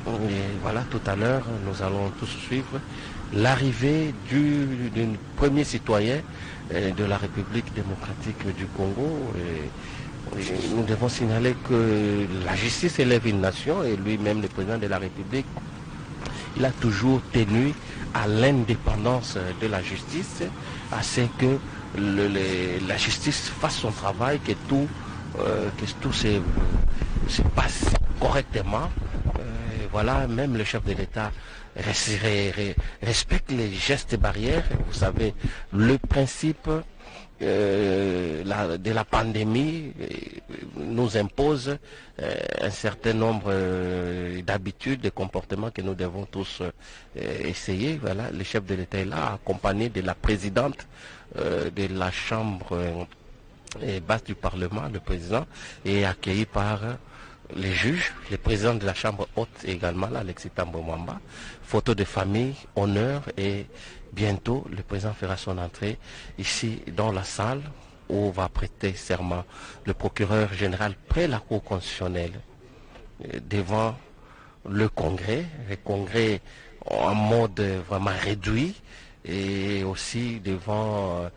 Et voilà, tout à l'heure, nous allons tous suivre l'arrivée d'un premier citoyen de la République démocratique du Congo. Et nous devons signaler que la justice élève une nation et lui-même, le président de la République, il a toujours tenu à l'indépendance de la justice, à ce que la justice fasse son travail, que tout se passe correctement. Voilà, même le chef de l'État respecte les gestes barrières. Vous savez, le principe de la pandémie nous impose un certain nombre d'habitudes, de comportements que nous devons tous essayer. Voilà, le chef de l'État est là, accompagné de la présidente de la Chambre basse du Parlement, le président, et accueilli par les juges, le président de la Chambre haute également, là, Alexis Thambwe Mwamba. Photo de famille, honneur, et bientôt le président fera son entrée ici dans la salle où va prêter serment le procureur général près la Cour constitutionnelle devant le Congrès en mode vraiment réduit, et aussi devant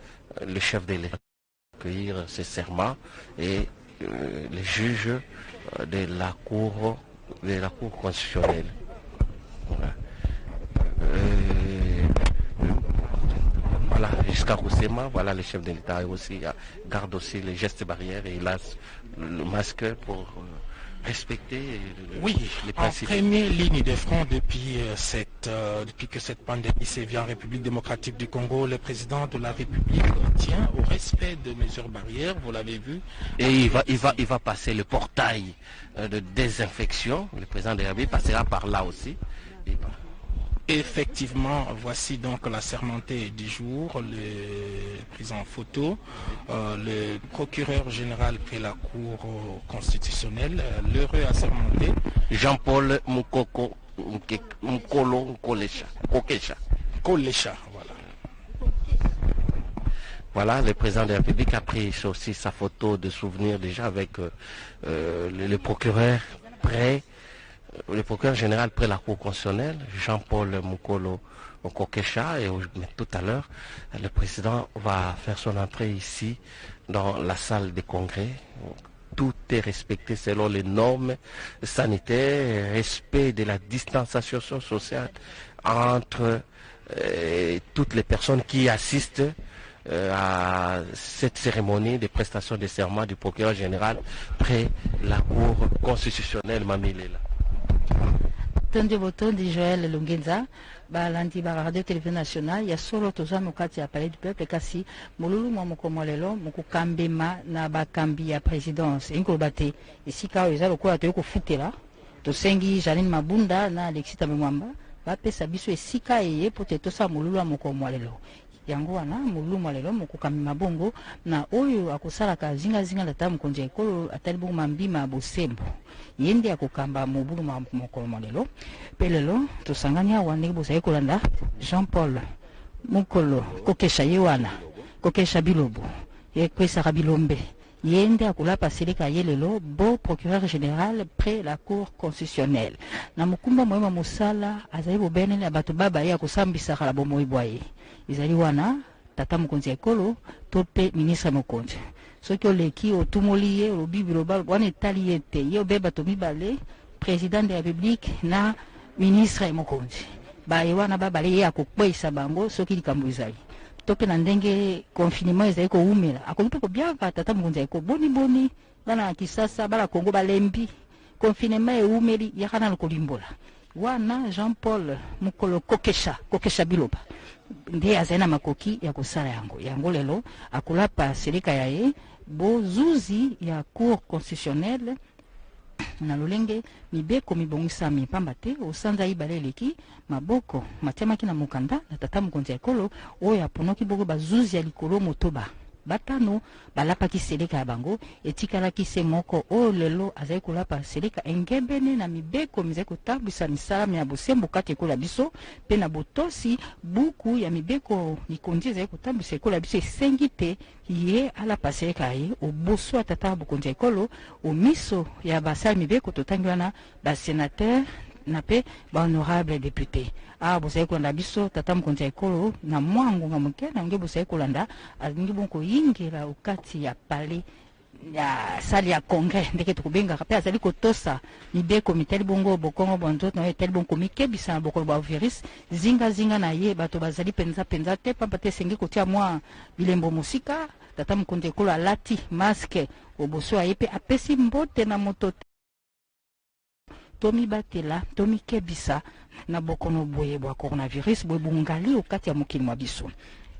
le chef de l'État accueillir ce serment et les juges de la Cour constitutionnelle. Voilà, voilà, jusqu'à Roussema, voilà, le chef de l'État aussi garde aussi les gestes barrières et il a le masque pour respecter les principes. En première ligne de front depuis que cette pandémie sévit en République démocratique du Congo, le président de la République tient au respect de mesures barrières, vous l'avez vu. Et il va passer le portail de désinfection. Le président de la République passera par là aussi. Effectivement, voici donc la sermentée du jour, le prise en photo, le procureur général près la Cour constitutionnelle, l'heureux assermenté. Jean-Paul Mukolo Kokesha. Voilà. Voilà, le président de la République a pris aussi sa photo de souvenir déjà avec le procureur général près la Cour constitutionnelle, Jean-Paul Mukolo Kokesha, et tout à l'heure, le président va faire son entrée ici dans la salle des congrès. Tout est respecté selon les normes sanitaires, respect de la distanciation sociale entre toutes les personnes qui assistent à cette cérémonie de prestation de serment du procureur général près la Cour constitutionnelle Mamilela. Tonde botondi Joël Lungenza balandi ba radio télévision nationale ya solo toza mokati ya palais du peuple kasi mululu mwa mokomolelo mokukambema na bakambi ya présidence inkoloba te esika oyo eza lokola toyei kofutela tosengi Janine Mabunda na Alexis Thambwe Mwamba bapesa biso esika eye po te tosala mululu ya mokomolelo yango wana mululu mwalelo mokukambi mabongo na oyo akosalaka zingazinga na mokonzi ya ekolo atali bongo mambima bosembo yende akokamba mobulu mokolo mwalelo pe lelo tosangani awa ndenge bozali kolanda Jean-Paul Mukolo Kokesha ye wana Kokesha Bilobo ye kwesaka bilombe yende akolapa seleka ye lelo beau procureur général près la Cour constitutionnelle na mokumba moyema mosala azali bobenene ya bato baba ye akosambisaka la bomoi bwaye ezali wana tata mokonzi ya ekolo to pe ministre mokonzi soki oleki otumoli ye olobi biloba wana etali ye te ye obe bato mibale président de la République na ministre mokonzi baye wana babale ye akokweyisa bango soki likambo ezali to pe na ndenge confinement ezali koumela akoki mpe kobiaka tata mokonzi ya ekolo boni bana ya Kisasa bana Kongo balembi confinement eumeli yakana lokolimbola wana Jean-Paul Mukolo Kokesha Biloba nde azali na makoki ya kosala yango lelo akolapa seleka ya ye bozuzi ya Cour constitutionnelle na lolenge mibeko mibongisami pamba te osanza ibale eleki maboko matiamaki na mokanda na tata mokonzi ya ekolo oyo aponoki boko bazuzi ya likolo motoba batano balapaki seleka ya bango etikalaki se moko oyo lelo azali kolapa seleka engebene na mibeko mizali kotambwisa misala ya bosembo kati ekola biso pe na botosi buku ya mibeko likondi ezali kotambwisa ekola biso esengi te ye alapa seleka ye oboso ya tata bokonzi ya ekolo omiso ya basala mibeko totangi wana basénateur na pe ba honorable député bosai kolanda biso tata mokonzi ya ekolo na mwangonga moke na nge bosai kolanda alingi bonko yingela ukati ya pale ya sali ya congrès ndeke tukubengaka pe azali kotosa mibeko mitali bongo bokongo bonzoto na etali bonko mikebisa na bokolo ba virus zinga na ye bato bazali penza te pamba te sengi kotia mwa bilembo musika tata mokonzi ekolo alati masque oboso aye pe apesi mbote na moto tomi batela tomi kebisa na bokono boye bwa coronavirus boye bungali okati ya mokili mwa biso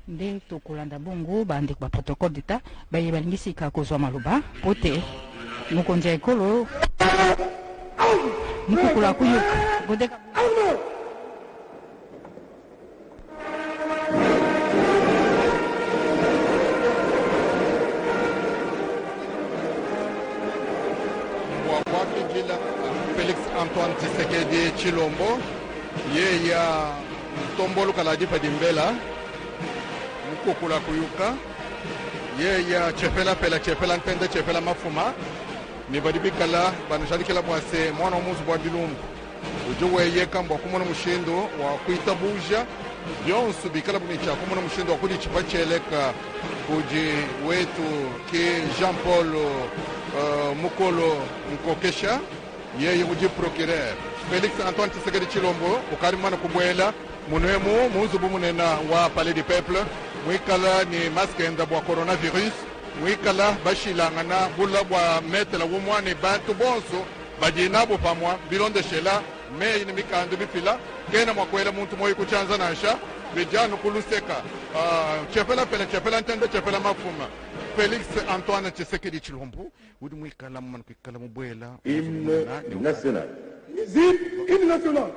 nde tokolanda bongo bandeko ba protocole d'état baye balingisi ka kozwa maloba pote mokonzi ya ekolo mukukula kuyuka godeka Félix Antoine Tshisekedi Tshilombo ye ya tombolo kala difa dimbela mukukula kuyuka ye ya chefela ntende chefela mafuma ni badibikala banashalikela bwase mwana omuzi bwa bilumbu ujuwe ye kamba kumona mushindo wa kuita buja byonsu bikala bumicha kumona mushindo wa kudi chipacheleka kuji wetu ki Jean Paul Mukolo Nkokesha yeye uji procureur Félix Antoine Tshisekedi Tshilombo ukari mwana kubwela munemu muzubu munena wa palais du peuple mwikala ni maskenda bwa coronavirus mwikala bashilangana bula bwa metela wumwane bantu bonso bajinabo pamwa bilonde shela me ni mikandu bifila kena mwakwela muntu moyi kuchanza nasha bijanu kuluseka chefela ntende chefela mafuma Félix Antoine Tshisekedi Tshilombo udi mwikala mwana kwikala mubwela hymne national. Hymne national.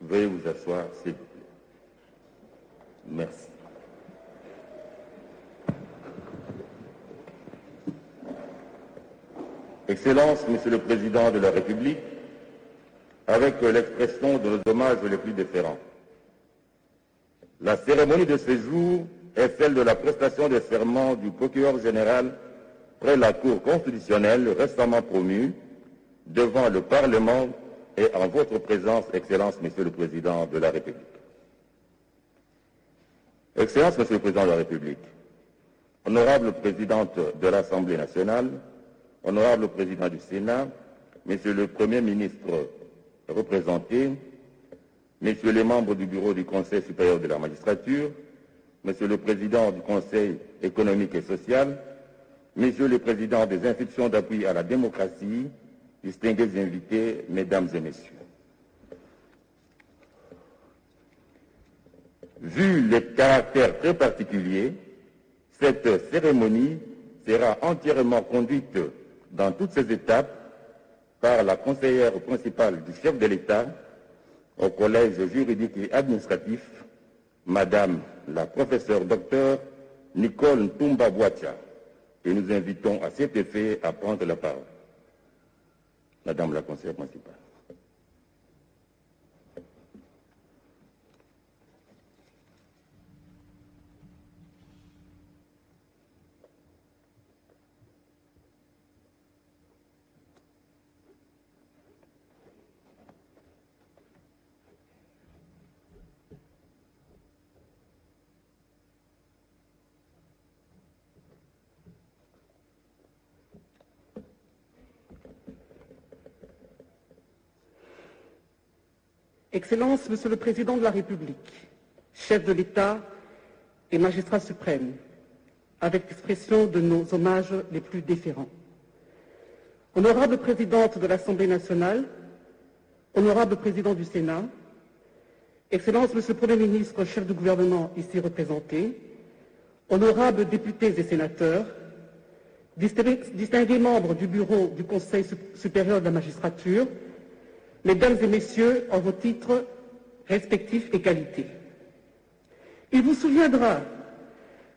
Veuillez vous asseoir, s'il vous plaît. Merci. Excellences, Monsieur le Président de la République, avec l'expression de nos hommages les plus déférents, la cérémonie de ce jour est celle de la prestation de serment du procureur général près la Cour constitutionnelle récemment promue devant le Parlement et en votre présence, Excellence, Monsieur le Président de la République. Excellence, Monsieur le Président de la République, Honorable Présidente de l'Assemblée nationale, Honorable Président du Sénat, Monsieur le Premier ministre représenté, Messieurs les membres du Bureau du Conseil supérieur de la magistrature, Monsieur le Président du Conseil économique et social, Messieurs les Présidents des institutions d'appui à la démocratie, distingués invités, Mesdames et Messieurs. Vu le caractère très particulier, cette cérémonie sera entièrement conduite dans toutes ses étapes par la conseillère principale du chef de l'État au Collège juridique et administratif, Madame la professeure docteur Nicole Ntumba Boatia, et nous invitons à cet effet à prendre la parole. Madame la conseillère principale. Excellences, Monsieur le Président de la République, chef de l'État et magistrat suprême, avec l'expression de nos hommages les plus déférents. Honorable Présidente de l'Assemblée nationale, Honorable Président du Sénat, Excellences, Monsieur le Premier ministre, chef du gouvernement ici représenté, honorables députés et sénateurs, distingués membres du bureau du Conseil supérieur de la magistrature, Mesdames et Messieurs, en vos titres respectifs et qualités. Il vous souviendra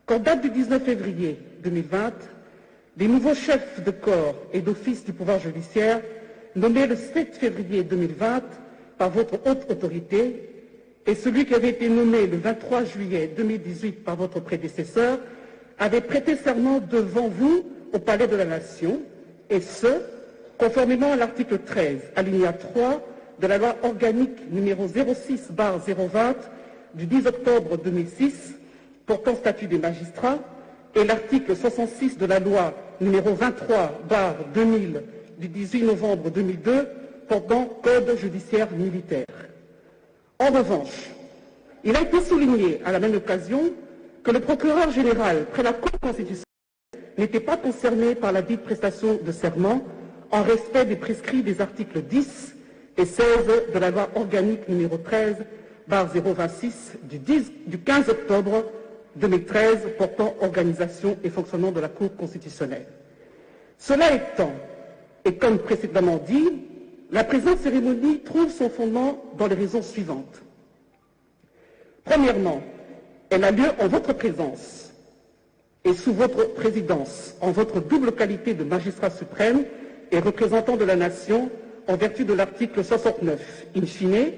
qu'en date du 19 février 2020, les nouveaux chefs de corps et d'office du pouvoir judiciaire, nommés le 7 février 2020 par votre haute autorité, et celui qui avait été nommé le 23 juillet 2018 par votre prédécesseur, avaient prêté serment devant vous au Palais de la Nation, et ce, conformément à l'article 13, alinéa 3 de la loi organique numéro 06/020 du 10 octobre 2006 portant statut des magistrats et l'article 66 de la loi numéro 23/2000 du 18 novembre 2002 portant code judiciaire militaire. En revanche, il a été souligné à la même occasion que le procureur général près la Cour constitutionnelle n'était pas concerné par la dite prestation de serment en respect des prescrits des articles 10 et 16 de la loi organique numéro 13/026 du 15 octobre 2013 portant organisation et fonctionnement de la Cour constitutionnelle. Cela étant, et comme précédemment dit, la présente cérémonie trouve son fondement dans les raisons suivantes. Premièrement, elle a lieu en votre présence et sous votre présidence, en votre double qualité de magistrat suprême et représentant de la nation en vertu de l'article 69, in fine,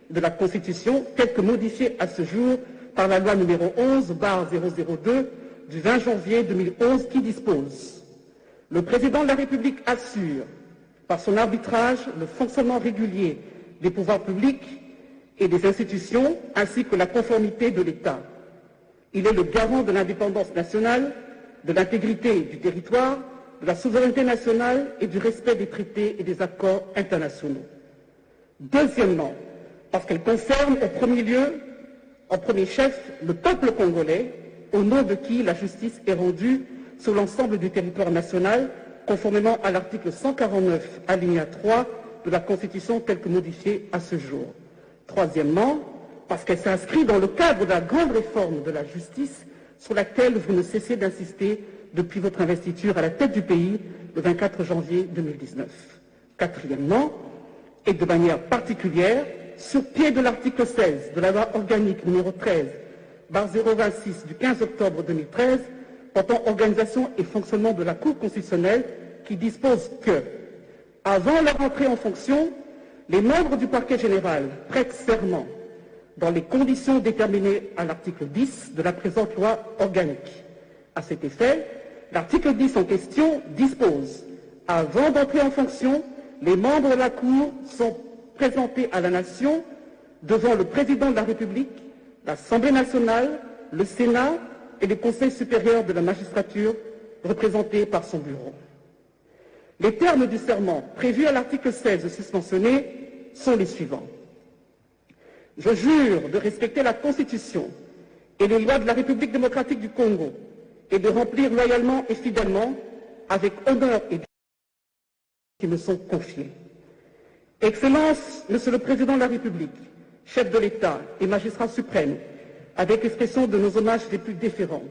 de la Constitution, tel que modifié à ce jour par la loi numéro 11/002 du 20 janvier 2011 qui dispose: le président de la République assure, par son arbitrage, le fonctionnement régulier des pouvoirs publics et des institutions, ainsi que la conformité de l'État. Il est le garant de l'indépendance nationale, de l'intégrité du territoire, de la souveraineté nationale et du respect des traités et des accords internationaux. Deuxièmement, parce qu'elle concerne au premier lieu, en premier chef, le peuple congolais, au nom de qui la justice est rendue sur l'ensemble du territoire national, conformément à l'article 149, alinéa 3 de la Constitution telle que modifiée à ce jour. Troisièmement, parce qu'elle s'inscrit dans le cadre de la grande réforme de la justice sur laquelle vous ne cessez d'insister depuis votre investiture à la tête du pays le 24 janvier 2019. Quatrièmement, et de manière particulière, sur pied de l'article 16 de la loi organique numéro 13/026 du 15 octobre 2013 portant organisation et fonctionnement de la Cour constitutionnelle qui dispose que, avant leur entrée en fonction, les membres du parquet général prêtent serment dans les conditions déterminées à l'article 10 de la présente loi organique. À cet effet, l'article 10 en question dispose: avant d'entrer en fonction, les membres de la Cour sont présentés à la Nation devant le Président de la République, l'Assemblée nationale, le Sénat et le Conseil supérieur de la magistrature, représenté par son bureau. Les termes du serment prévus à l'article 16 susmentionné sont les suivants. Je jure de respecter la Constitution et les lois de la République démocratique du Congo et de remplir loyalement et fidèlement, avec honneur et dignité, qui me sont confiés. Excellence, Monsieur le Président de la République, chef de l'État et magistrat suprême, avec expression de nos hommages les plus déférents.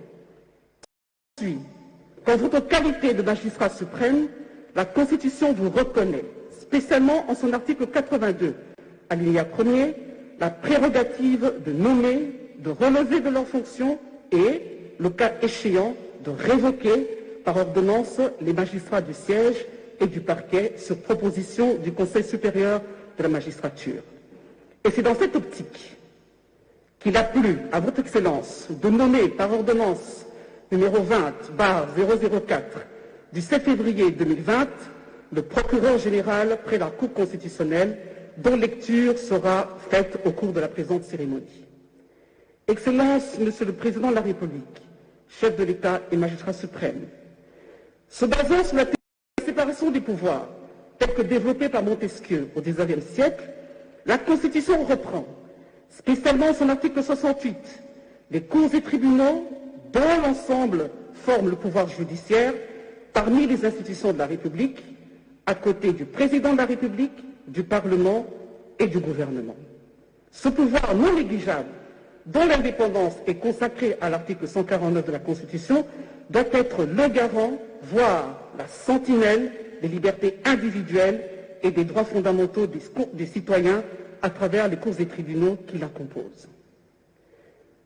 Qu'en votre qualité de magistrat suprême, la Constitution vous reconnaît, spécialement en son article 82, alinéa 1er, la prérogative de nommer, de relever de leurs fonctions et, le cas échéant, de révoquer par ordonnance les magistrats du siège et du parquet sur proposition du Conseil supérieur de la magistrature. Et c'est dans cette optique qu'il a plu à votre Excellence de nommer par ordonnance numéro 20/004 du 7 février 2020 le procureur général près la Cour constitutionnelle, dont lecture sera faite au cours de la présente cérémonie. Excellence, Monsieur le Président de la République, chef de l'État et magistrat suprême, se basant sur la séparation des pouvoirs, telle que développée par Montesquieu au XIXe siècle, la Constitution reprend, spécialement son article 68, les cours et tribunaux, dont l'ensemble forment le pouvoir judiciaire, parmi les institutions de la République, à côté du Président de la République, du Parlement et du gouvernement. Ce pouvoir non négligeable, dont l'indépendance est consacrée à l'article 149 de la Constitution, doit être le garant, voire la sentinelle des libertés individuelles et des droits fondamentaux des citoyens à travers les cours et tribunaux qui la composent.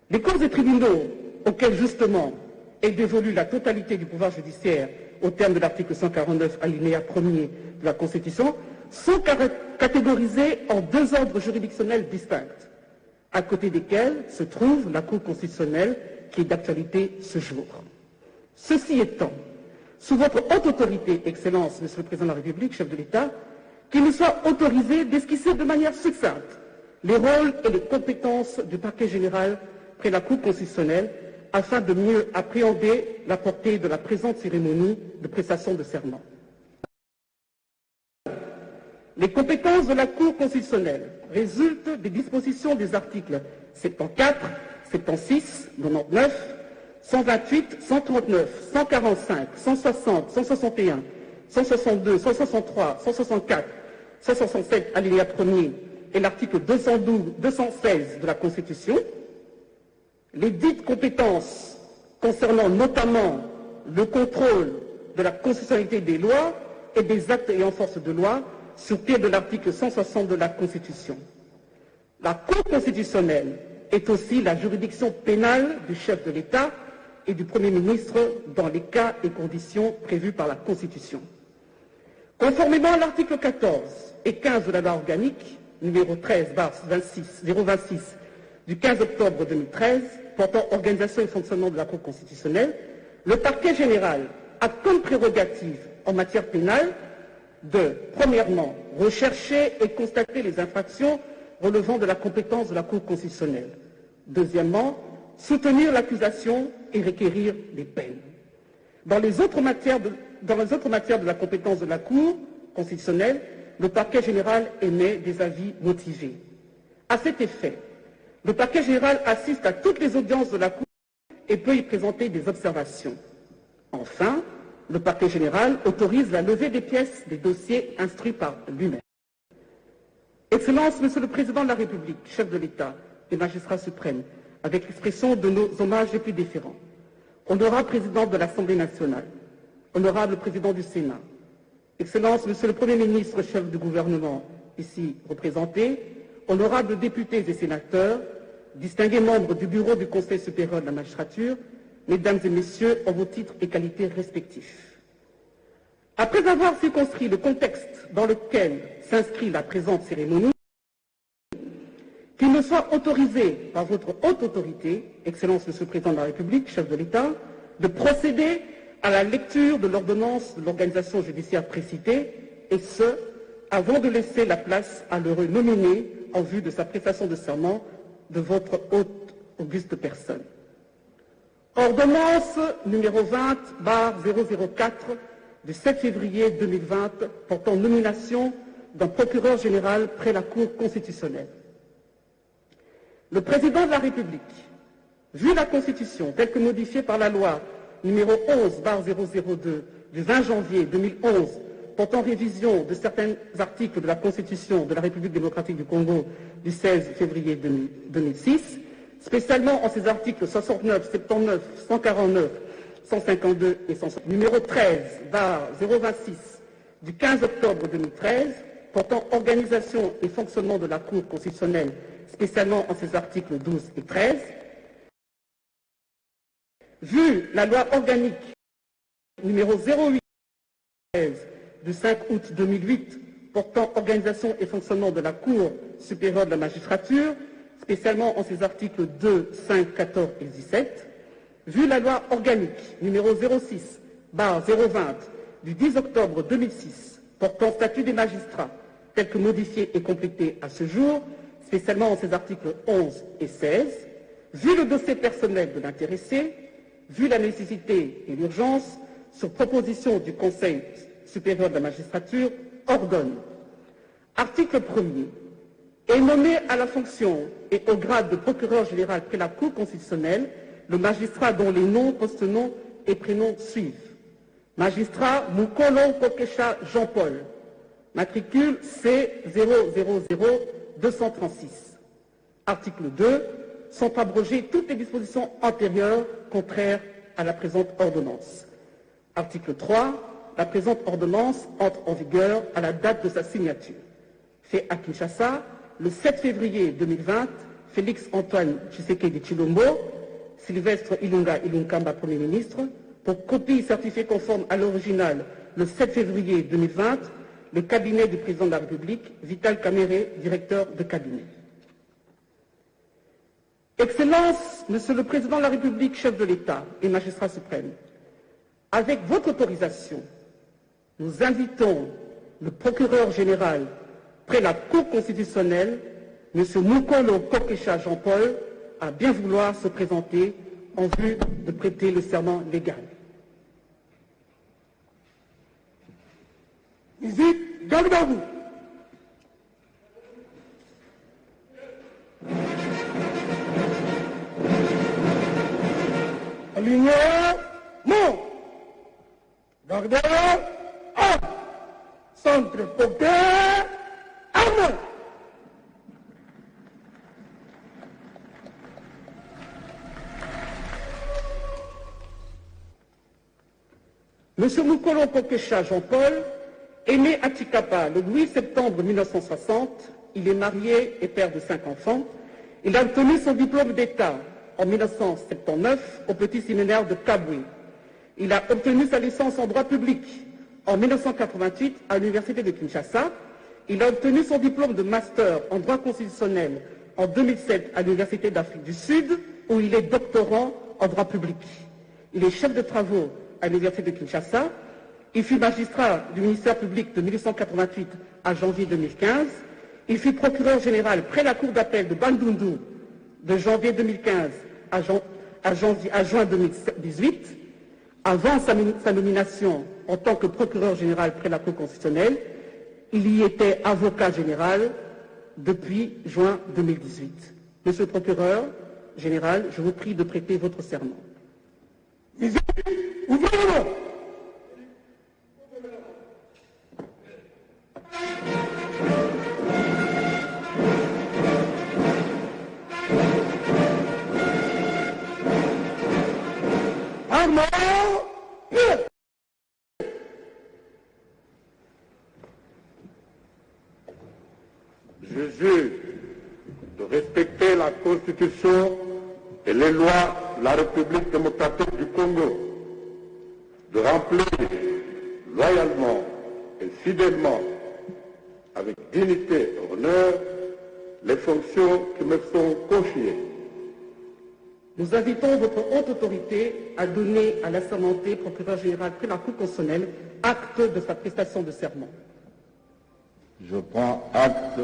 Les cours et tribunaux, auxquels justement est dévolue la totalité du pouvoir judiciaire au terme de l'article 149 alinéa 1er de la Constitution, sont catégorisés en deux ordres juridictionnels distincts, à côté desquels se trouve la Cour constitutionnelle qui est d'actualité ce jour. Ceci étant, sous votre haute autorité, Excellence, Monsieur le Président de la République, chef de l'État, qu'il nous soit autorisé d'esquisser de manière succincte les rôles et les compétences du parquet général près la Cour constitutionnelle afin de mieux appréhender la portée de la présente cérémonie de prestation de serment. Les compétences de la Cour constitutionnelle résultent des dispositions des articles 74, 76, 99, 128, 139, 145, 160, 161, 162, 163, 164, 167 alinéa 1er et l'article 216 de la Constitution. Les dites compétences concernant notamment le contrôle de la constitutionnalité des lois et des actes ayant force de loi sur pied de l'article 160 de la Constitution. La Cour constitutionnelle est aussi la juridiction pénale du chef de l'État et du Premier ministre dans les cas et conditions prévus par la Constitution. Conformément à l'article 14 et 15 de la loi organique numéro 13/026 du 15 octobre 2013 portant organisation et fonctionnement de la Cour constitutionnelle, le parquet général a comme prérogative en matière pénale de, premièrement, rechercher et constater les infractions relevant de la compétence de la Cour constitutionnelle. Deuxièmement, soutenir l'accusation et requérir des peines. Dans les autres matières de la compétence de la Cour constitutionnelle, le parquet général émet des avis motivés. À cet effet, le parquet général assiste à toutes les audiences de la Cour et peut y présenter des observations. Enfin, le parquet général autorise la levée des pièces des dossiers instruits par lui-même. Excellence, Monsieur le Président de la République, chef de l'État et magistrat suprême, avec l'expression de nos hommages les plus déférents, honorable Président de l'Assemblée nationale, honorable Président du Sénat, Excellence, Monsieur le Premier ministre, chef du gouvernement, ici représenté, honorables députés et sénateurs, distingués membres du bureau du Conseil supérieur de la magistrature, Mesdames et Messieurs, en vos titres et qualités respectifs. Après avoir circonscrit le contexte dans lequel s'inscrit la présente cérémonie, qu'il me soit autorisé par votre haute autorité, Excellence Monsieur le Président de la République, chef de l'État, de procéder à la lecture de l'ordonnance de l'organisation judiciaire précitée, et ce, avant de laisser la place à l'heureux nominé en vue de sa prestation de serment de votre haute auguste personne. Ordonnance numéro 20/004 du 7 février 2020 portant nomination d'un procureur général près la Cour constitutionnelle. Le Président de la République, vu la Constitution telle que modifiée par la loi numéro 11/002 du 20 janvier 2011 portant révision de certains articles de la Constitution de la République démocratique du Congo du 16 février 2006, spécialement en ses articles 69, 79, 149, 152 et 160, numéro 13/026 du 15 octobre 2013 portant organisation et fonctionnement de la Cour constitutionnelle, spécialement en ses articles 12 et 13, Vu la loi organique numéro 08 du 5 août 2008 portant organisation et fonctionnement de la Cour supérieure de la magistrature, spécialement en ses articles 2, 5, 14 et 17, vu la loi organique numéro 06/020 du 10 octobre 2006 portant statut des magistrats, tel que modifié et complété à ce jour, spécialement en ses articles 11 et 16, vu le dossier personnel de l'intéressé, vu la nécessité et l'urgence, sur proposition du Conseil supérieur de la magistrature, ordonne. Article 1er. Est nommé à la fonction et au grade de procureur général près la Cour constitutionnelle le magistrat dont les noms, postenoms et prénoms suivent. Magistrat Mukolo Kokesha Jean-Paul, matricule C000236. Article 2. Sont abrogées toutes les dispositions antérieures contraires à la présente ordonnance. Article 3. La présente ordonnance entre en vigueur à la date de sa signature. Fait à Kinshasa, le 7 février 2020, Félix Antoine Tshisekedi Tshilombo, Sylvestre Ilunga Ilunkamba, Premier ministre, pour copie certifiée conforme à l'original le 7 février 2020, le cabinet du président de la République, Vital Kamerhe, directeur de cabinet. Excellence, Monsieur le Président de la République, chef de l'État et magistrat suprême, avec votre autorisation, nous invitons le procureur général près la Cour constitutionnelle, M. Mukolo Kokesha Jean-Paul, à bien vouloir se présenter en vue de prêter le serment légal. Visite, garde à vous. Alignement. Gardez. Centre porté. Arme. Monsieur Mukolo Kokesha Jean-Paul est né à Tshikapa le 8 septembre 1960. Il est marié et père de 5 enfants. Il a obtenu son diplôme d'État en 1979 au petit séminaire de Kabwe. Il a obtenu sa licence en droit public en 1988 à l'université de Kinshasa. Il a obtenu son diplôme de master en droit constitutionnel en 2007 à l'université d'Afrique du Sud, où il est doctorant en droit public. Il est chef de travaux à l'université de Kinshasa. Il fut magistrat du ministère public de 1988 à janvier 2015. Il fut procureur général près la cour d'appel de Bandundu de janvier 2015 à juin 2018. Avant sa nomination en tant que procureur général près la Cour constitutionnelle, il y était avocat général depuis juin 2018. Monsieur le procureur général, je vous prie de prêter votre serment. Visite, ouvrez-le. Je jure de respecter la Constitution et les lois de la République démocratique du Congo, de remplir loyalement et fidèlement, avec dignité et honneur, les fonctions qui me sont confiées. Nous invitons votre haute autorité à donner à l'assermenté procureur général près la Cour constitutionnelle acte de sa prestation de serment. Je prends acte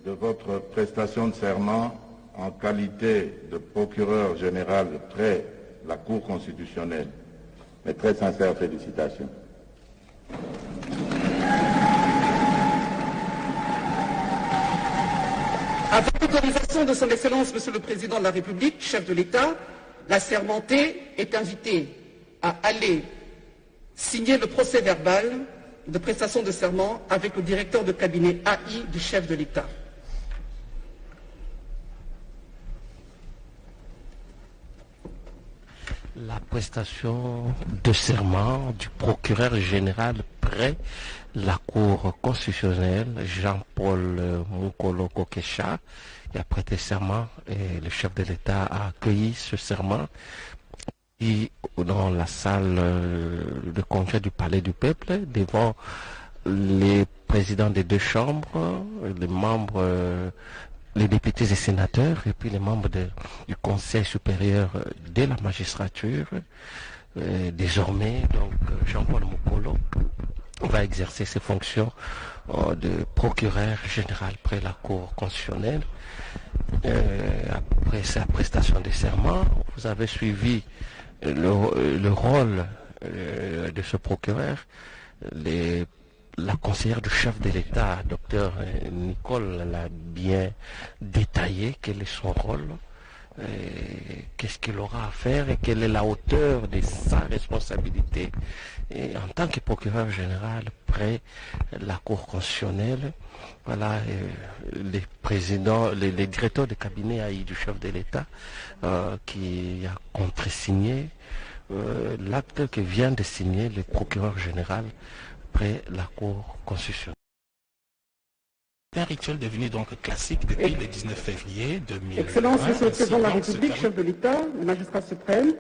de votre prestation de serment en qualité de procureur général près la Cour constitutionnelle. Mes très sincères félicitations. Avec l'autorisation de son Excellence, Monsieur le Président de la République, chef de l'État, l'assermenté est invité à aller signer le procès-verbal de prestation de serment avec le directeur de cabinet AI du chef de l'État. La prestation de serment du procureur général près la Cour constitutionnelle, Jean-Paul Mukolo Kokesha, il a prêté serment et le chef de l'État a accueilli ce serment. dans la salle de congrès du Palais du Peuple, devant les présidents des deux chambres, les membres, les députés et sénateurs, et puis les membres du Conseil supérieur de la magistrature. Désormais, donc, Jean-Paul Mokolo va exercer ses fonctions de procureur général près la Cour constitutionnelle. Après sa prestation de serment, vous avez suivi le rôle de ce procureur. La conseillère du chef de l'État, Dr Nicole, l'a bien détaillé, quel est son rôle, qu'est-ce qu'il aura à faire et quelle est la hauteur de sa responsabilité en tant que procureur général près la Cour constitutionnelle. Voilà, les présidents, les directeurs de cabinet du chef de l'État qui a contresigné l'acte que vient de signer le procureur général près la Cour constitutionnelle. C'est un rituel devenu donc classique depuis le 19 février 2020. Excellence, Monsieur le Président de la République, chef de l'État, le magistrat suprême,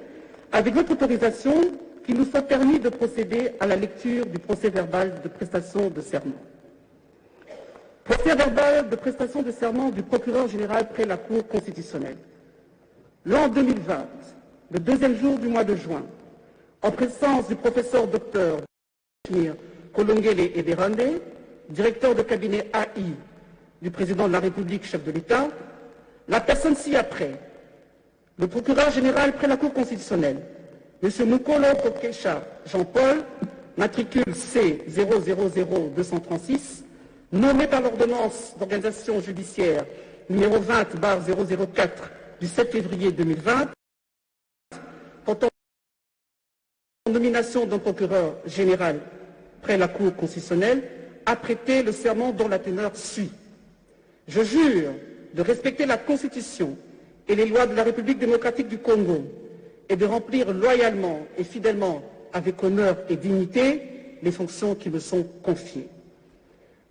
avec votre autorisation, qu'il nous soit permis de procéder à la lecture du procès-verbal de prestation de serment. Procès-verbal de prestation de serment du procureur général près la Cour constitutionnelle. L'an 2020, le deuxième jour du mois de juin, en présence du professeur docteur Kolongele Eberande, directeur de cabinet AI du président de la République, chef de l'État, la personne ci-après, le procureur général près la Cour constitutionnelle, M. Mukolo Kokesha Jean-Paul, matricule C000236, nommé par l'ordonnance d'organisation judiciaire numéro 20/004 du 7 février 2020, portant nomination d'un procureur général près la Cour constitutionnelle, a prêté le serment dont la teneur suit. Je jure de respecter la Constitution et les lois de la République démocratique du Congo et de remplir loyalement et fidèlement, avec honneur et dignité, les fonctions qui me sont confiées.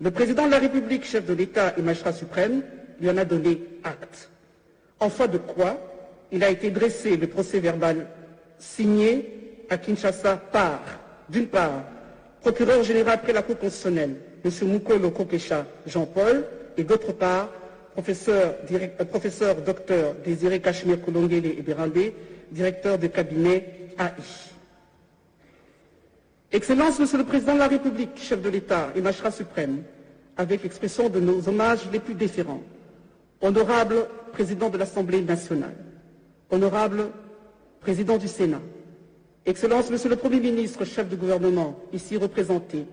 Le président de la République, chef de l'État et magistrat suprême, lui en a donné acte. En foi de quoi, il a été dressé le procès-verbal signé à Kinshasa par, d'une part, procureur général près la Cour constitutionnelle, M. Mukolo Kokesha Jean-Paul, et d'autre part, professeur docteur Désiré Cachemire Kolongele Eberande, directeur de cabinet AI. Excellence, Monsieur le Président de la République, chef de l'État et magistrat suprême, avec l'expression de nos hommages les plus déférents, honorable Président de l'Assemblée nationale, honorable Président du Sénat, Excellence, Monsieur le Premier ministre, chef du gouvernement, ici représenté,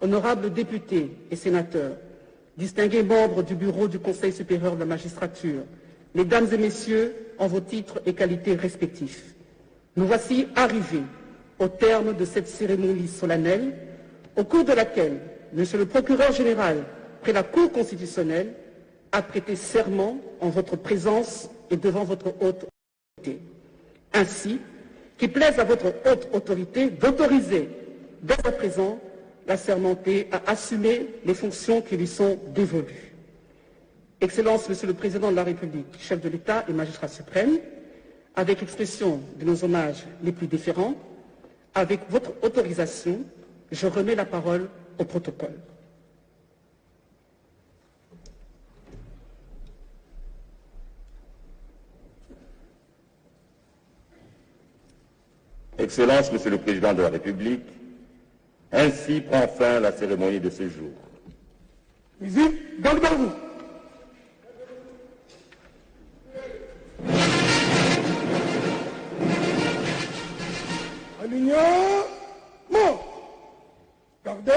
honorables députés et sénateurs, distingués membres du bureau du Conseil supérieur de la magistrature, mesdames et messieurs, en vos titres et qualités respectifs, nous voici arrivés au terme de cette cérémonie solennelle, au cours de laquelle Monsieur le procureur général près la Cour constitutionnelle a prêté serment en votre présence et devant votre haute autorité. Ainsi, qu'il plaise à votre haute autorité d'autoriser dès à présent l'assermenté à assumer les fonctions qui lui sont dévolues. Excellence, Monsieur le Président de la République, chef de l'État et magistrat suprême, avec expression de nos hommages les plus déférents, avec votre autorisation, je remets la parole au protocole. Excellence, Monsieur le Président de la République, ainsi prend fin la cérémonie de ce jour. Musique, Gagdabou. Alignement. Gardez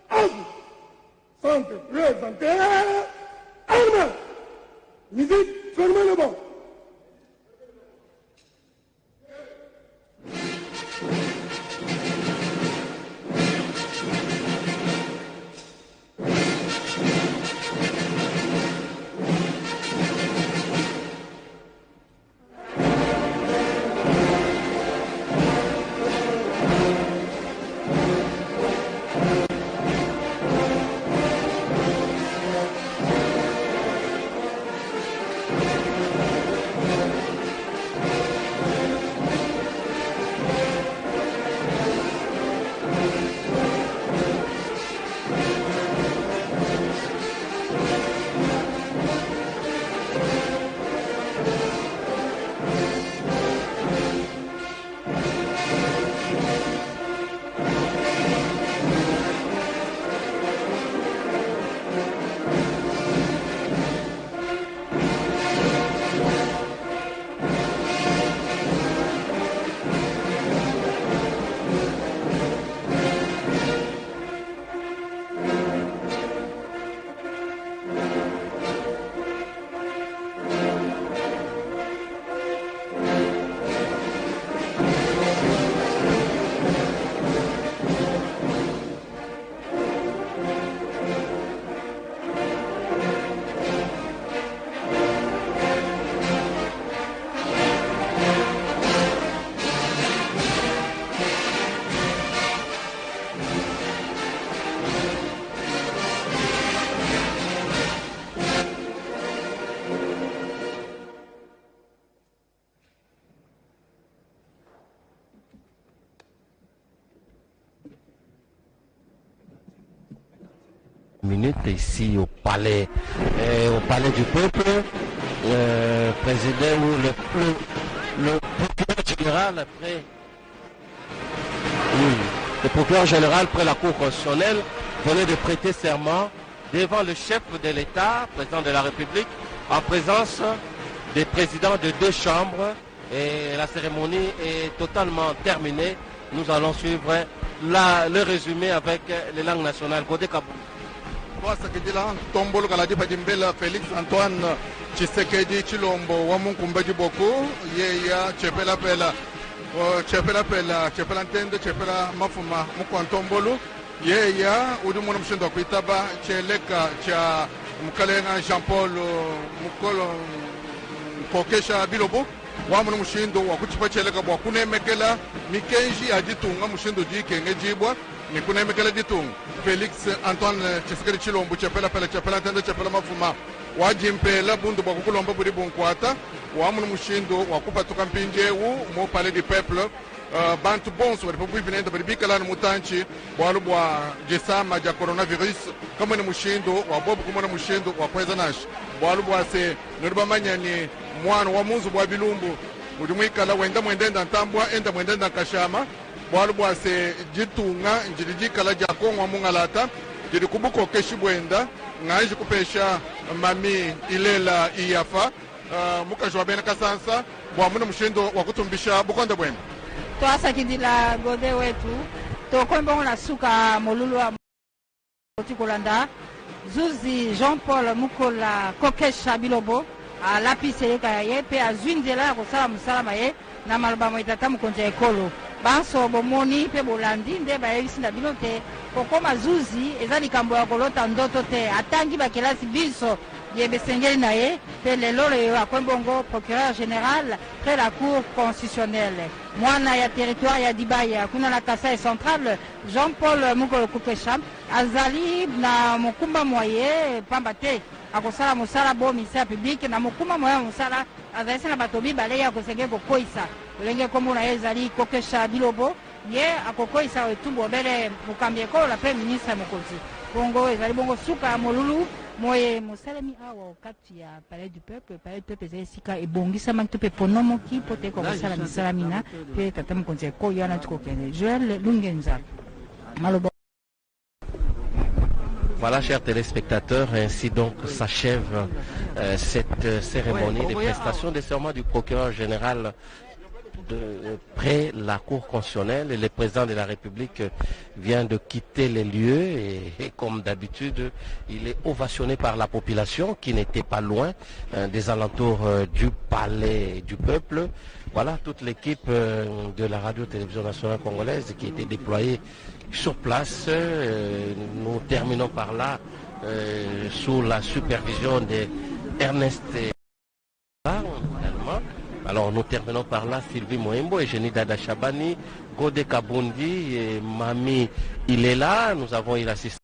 à vous. Centre présenté. Armes. Musique, fermez le banc. minutes ici au palais du peuple. Président ou le procureur général après. Oui, le procureur général près la Cour constitutionnelle venait de prêter serment devant le chef de l'État, président de la République, en présence des présidents de 2 chambres. Et la cérémonie est totalement terminée. Nous allons suivre le résumé avec les langues nationales. Godé Kabou. Tombolo Kaladi Padimbela, Félix Antoine Tshisekedi Chilombo, Wamunkumbaji Boko, Yeya, Chepela Pela, Chepela Ntende, Chepela Mafuma, Mukwantombolo, Yeya, Udumon Mshindo Kuitaba, Cheleka, Cha Mkalenga Jean-Paul, Mukolo, Kokesha Bilobo. Wamuna mushindo wakuchipa cheleka bwa kunemekela mikenji aditunga mushindo jikenge jibwa ni kunemekela ditunga Felix Antoine Tshisekedi Chilombo chepela ntende chepela mafuma wajimpela bundu bwa kukulomba buri bunkwata wamuna mushindo wakupa tukampinjewu mo palais du peuple bantu bonso bari pobu binenda bari bikala mutanchi bwalu bwa jesama ja coronavirus kama ni mushindo wa bobu kumona mushindo wa kweza nash bwalu bwa se nuriba manyani mwana wa munzu bwa bilumbu uri mwikala wenda mwendenda ntambwa enda mwendenda kashama bwalu bwa se jitunga njiri jikala ja kongwa mungalata jiri kubuko keshi bwenda ngaji kupesha mami ilela iyafa mukajwa bena kasansa bwa muna mushindo wa kutumbisha bukonda bwenda twasakidila gode wetu tokombongo na suka molulu wa kolanda zuzi Jean-Paul Mukola Kokesha Bilobo alapise yeka ye pe azwinzela ya kosala mosala ye na maloba moitata mokonzi ya ekolo banso bomoni pe bolandi nde bayebisi na bino te kokoma zuzi eza likambo ya kolota ndoto te atangi bakelasi biso yebesengeli na ye pe lelo leyo akombongo procureur général près la cour constitutionnelle mwana ya territoire ya Dibaya kuna na Kasai central Jean-Paul Mukolo Kokesha azali na mokumba moye pamba te akosala mosala bo ministère public na mokumba moya mosala azalisi na bato mibale ya kosenge kokoisa lolenge kombo na ye ezali Kokesha Bilobo ye akokoisa etumbu obele mokambi ekolo la premier ministre mokonzi bongo ezali bongo suka ya molulu moye mosalemi awa okati ya palais du peuple ezali esika ebongisama to mpe ponomoki po te kokosala misala mina mpe tata mokonzi ekolo wana tikokende Joël Lungenza maloba. Voilà, chers téléspectateurs, ainsi donc s'achève cette cérémonie de prestation de serment du procureur général près la Cour constitutionnelle. Et le président de la République vient de quitter les lieux et comme d'habitude, il est ovationné par la population qui n'était pas loin des alentours du palais du peuple. Voilà toute l'équipe de la radio-télévision nationale congolaise qui était déployée sur place. Nous terminons par là sous la supervision de Ernest également. Alors nous terminons par là Sylvie Moembo et Jenny Dada Chabani, Godé Kabundi et Mami Ilela. Nous avons eu l'assistance